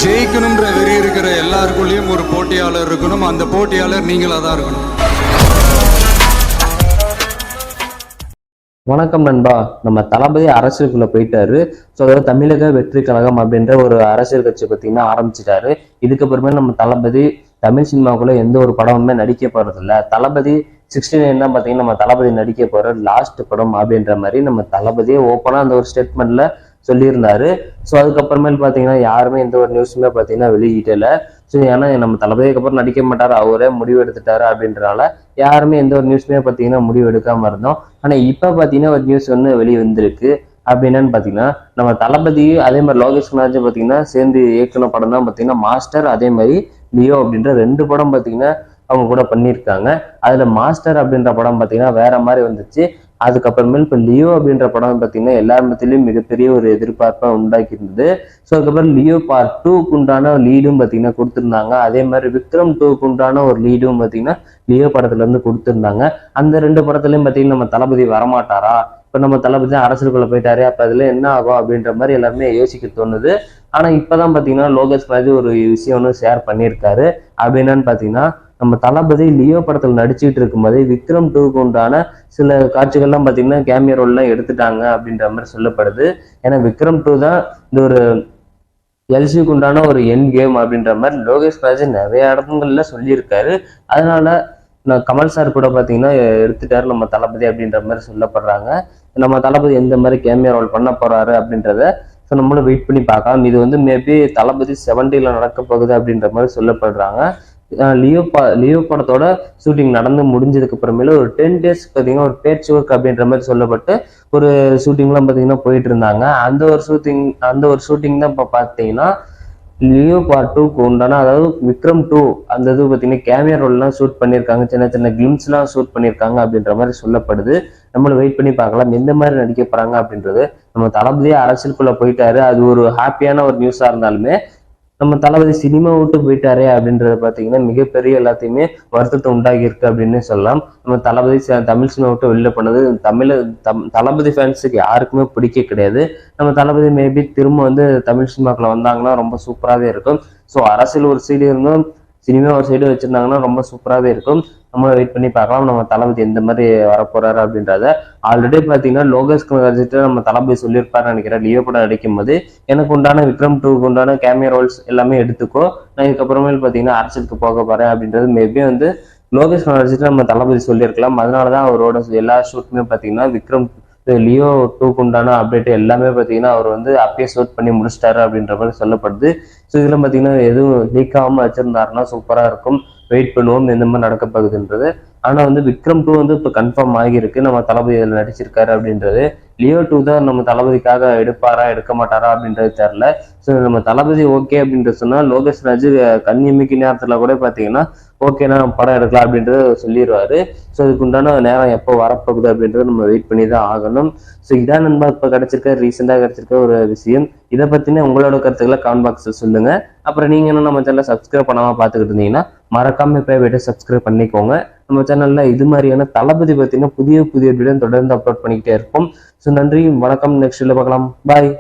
ஜெயிக்கணும்ன்ற வெறி இருக்கிற எல்லாருக்குள்ளேயும் ஒரு போட்டியாளர் இருக்கணும். அந்த போட்டியாளர் நீங்களா தான் இருக்கணும். வணக்கம் நண்பா. நம்ம தளபதி அரசியலுக்குள்ள போயிட்டாரு. ஸோ அதாவது தமிழக வெற்றி கழகம் அப்படின்ற ஒரு அரசியல் கட்சி பார்த்தீங்கன்னா ஆரம்பிச்சிட்டாரு. இதுக்கப்புறமே நம்ம தளபதி தமிழ் சினிமாவுக்குள்ள எந்த ஒரு படமுமே நடிக்க போறது இல்லை. தளபதி 69 தான் பார்த்தீங்கன்னா நம்ம தளபதி நடிக்க போற லாஸ்ட் படம் அப்படின்ற மாதிரி நம்ம தளபதியே ஓப்பனா அந்த ஒரு ஸ்டேட்மெண்ட்ல சொல்லியிருந்தாரு. ஸோ அதுக்கப்புறமேல் பார்த்தீங்கன்னா யாருமே எந்த ஒரு நியூஸுமே பார்த்தீங்கன்னா வெளியிட்டல. ஸோ ஏன்னா நம்ம தளபதிக்கு அப்புறம் நடிக்க மாட்டாரு, அவரே முடிவு எடுத்துட்டாரு அப்படின்றனால யாருமே எந்த ஒரு நியூஸுமே பார்த்தீங்கன்னா முடிவு எடுக்காம இருந்தோம். ஆனால் இப்போ பார்த்தீங்கன்னா ஒரு நியூஸ் ஒன்று வெளியே வந்திருக்கு. அப்படி என்னன்னு பார்த்தீங்கன்னா நம்ம தளபதி அதே மாதிரி லோகேஷ் கனகராஜ் பார்த்தீங்கன்னா சேர்ந்து இயக்குன படம் தான் பார்த்தீங்கன்னா மாஸ்டர், அதே மாதிரி லியோ அப்படின்ற 2 படம் பார்த்தீங்கன்னா அவங்க கூட பண்ணியிருக்காங்க. அதுல மாஸ்டர் அப்படின்ற படம் பார்த்தீங்கன்னா வேற மாதிரி வந்துச்சு. அதுக்கப்புறமேல் இப்போ லியோ அப்படின்ற படம் பார்த்தீங்கன்னா எல்லார் மத்தியிலையும் மிகப்பெரிய ஒரு எதிர்பார்ப்பை உண்டாக்கி இருந்தது. ஸோ அதுக்கப்புறம் லியோ பார்ட் 2க்கு உண்டான லீடும் பார்த்தீங்கன்னா கொடுத்துருந்தாங்க. அதே மாதிரி விக்ரம் 2க்கு உண்டான ஒரு லீடும் பார்த்தீங்கன்னா லியோ படத்துல இருந்து கொடுத்துருந்தாங்க. அந்த 2 படத்துலையும் பார்த்தீங்கன்னா நம்ம தளபதி வரமாட்டாரா, இப்போ நம்ம தளபதி அரசியலுக்குள்ள போயிட்டாரு, அப்போ அதுல என்ன ஆகும் அப்படின்ற மாதிரி எல்லாருமே யோசிக்க தோணுது. ஆனா இப்பதான் பாத்தீங்கன்னா லோகேஷ் கனகராஜ் ஒரு விஷயம் ஒன்று ஷேர் பண்ணியிருக்காரு. அப்படி என்னன்னு பாத்தீங்கன்னா நம்ம தளபதி லியோ படத்துல நடிச்சுட்டு இருக்கும்போது விக்ரம் 2க்கு உண்டான சில காட்சிகள்லாம் பாத்தீங்கன்னா கேமியா ரோல்லாம் எடுத்துட்டாங்க அப்படின்ற மாதிரி சொல்லப்படுது. ஏன்னா விக்ரம் 2 தான் இந்த ஒரு எல்சிக்கு உண்டான ஒரு என் கேம் அப்படின்ற மாதிரி லோகேஷ் கனகராஜ் நிறைய இடங்கள்ல சொல்லியிருக்காரு. அதனால நான் கமல் சார் கூட பாத்தீங்கன்னா எடுத்துட்டாரு நம்ம தளபதி அப்படின்ற மாதிரி சொல்லப்படுறாங்க. நம்ம தளபதி எந்த மாதிரி கேமியா ரோல் பண்ண போறாரு அப்படின்றத ஸோ நம்மளும் வெயிட் பண்ணி பார்க்கலாம். இது வந்து மேபி தளபதி 70ல நடக்க போகுது அப்படின்ற மாதிரி சொல்லப்படுறாங்க. லியோ படத்தோட ஷூட்டிங் நடந்து முடிஞ்சதுக்கு அப்புறமேல ஒரு 10 days பார்த்தீங்கன்னா ஒரு பேட்ச் ஒர்க் அப்படின்ற மாதிரி சொல்லப்பட்டு ஒரு ஷூட்டிங்லாம் பார்த்தீங்கன்னா போயிட்டு இருந்தாங்க. அந்த ஒரு ஷூட்டிங் தான் இப்போ பார்த்தீங்கன்னா லியோ பார்ட் 2க்கு உண்டான, அதாவது விக்ரம் 2 அந்த இது பார்த்தீங்கன்னா கேமியா ரோல்லாம் ஷூட் பண்ணியிருக்காங்க, சின்ன சின்ன கிளிம்ஸ்லாம் ஷூட் பண்ணியிருக்காங்க அப்படின்ற மாதிரி சொல்லப்படுது. நம்மளும் வெயிட் பண்ணி பார்க்கலாம் எந்த மாதிரி நடிக்க போறாங்க அப்படின்றது. நம்ம தளபதியே அரசியலுக்குள்ள போயிட்டாரு, அது ஒரு ஹாப்பியான ஒரு நியூஸா இருந்தாலுமே நம்ம தளபதி சினிமா விட்டு போயிட்டாரே அப்படின்றத பார்த்தீங்கன்னா மிகப்பெரிய எல்லாத்தையுமே வருத்தத்தை உண்டாகி இருக்கு அப்படின்னு சொல்லலாம். நம்ம தளபதி தமிழ் சினிமா விட்டு வெளில போனது தளபதி ஃபேன்ஸுக்கு யாருக்குமே பிடிக்க கிடையாது. நம்ம தளபதி மேபி திரும்ப வந்து தமிழ் சினிமாக்குள்ள வந்தாங்கன்னா ரொம்ப சூப்பராகவே இருக்கும். ஸோ அரசியல் ஒரு சைடு இருந்தும் சினிமா ஒரு சைடு வச்சிருந்தாங்கன்னா ரொம்ப சூப்பராகவே இருக்கும். நம்ம வெயிட் பண்ணி பார்க்கலாம் நம்ம தளபதி எந்த மாதிரி வரப்போறாரு அப்படின்றத. ஆல்ரெடி பார்த்தீங்கன்னா லோகேஷ் கனகராஜ் நம்ம தளபதி சொல்லியிருப்பாருன்னு நினைக்கிறேன். லியோ படம் நடிக்கும் போது எனக்கு உண்டான விக்ரம் 2க்கு உண்டான கேமியா ரோல்ஸ் எல்லாமே எடுத்துக்கோ, நான் இதுக்கப்புறமேல் பார்த்தீங்கன்னா அரசியலுக்கு போக போறேன் அப்படின்றது மேபி வந்து லோகேஷ் கனகராஜ் நம்ம தளபதி சொல்லியிருக்கலாம். அதனாலதான் அவரோட எல்லா ஷூட்டுமே பார்த்தீங்கன்னா விக்ரம் லியோ 2க்கு உண்டான அப்டேட் எல்லாமே பார்த்தீங்கன்னா அவர் வந்து அப்பயே ஷூட் பண்ணி முடிச்சிட்டாரு அப்படின்ற மாதிரி சொல்லப்படுது. ஸோ இதெல்லாம் பார்த்தீங்கன்னா எதுவும் லீக் ஆகாம வச்சிருந்தாருன்னா சூப்பராக இருக்கும். வெயிட் பண்ணுவோம் எந்த மாதிரி நடக்க போகுதுன்றது. ஆனா வந்து விக்ரம் 2 வந்து இப்போ கன்ஃபார்ம் ஆகியிருக்கு, நம்ம தளபதி இதில் நடிச்சிருக்காரு அப்படின்றது. லியோ 2 தான் நம்ம தளபதிக்காக எடுப்பாரா எடுக்க மாட்டாரா அப்படின்றது தெரியல. ஸோ நம்ம தளபதி ஓகே அப்படின்றது சொன்னா லோகேஷ் ராஜ் கண்ணியமிக்கு நேரத்துல கூட பார்த்தீங்கன்னா ஓகேனா படம் எடுக்கலாம் அப்படின்றத சொல்லிடுவாரு. ஸோ இதுக்கு உண்டான நேரம் எப்போ வரப்போகுது அப்படின்றத நம்ம வெயிட் பண்ணி தான் ஆகணும். ஸோ இதான் நண்பா இப்போ ரீசெண்டாக கிடைச்சிருக்க ஒரு விஷயம். இதை பத்தின உங்களோட கருத்துக்களை கமெண்ட் பாக்ஸில் சொல்லுங்க. அப்புறம் நீங்க என்ன நம்ம சேனலை சப்ஸ்கிரைப் பண்ணாம பார்த்துக்கிட்டு இருந்தீங்கன்னா மறக்காம போய் போயிட்டு சப்ஸ்கிரைப் பண்ணிக்கோங்க. நம்ம சேனல்ல இது மாதிரியான தளபதி பத்தின புதிய வீடியோ தொடர்ந்து அப்லோட் பண்ணிக்கிட்டே இருப்போம். ஸோ நன்றி, வணக்கம். நெக்ஸ்ட் வீடியோல பார்க்கலாம். பாய்.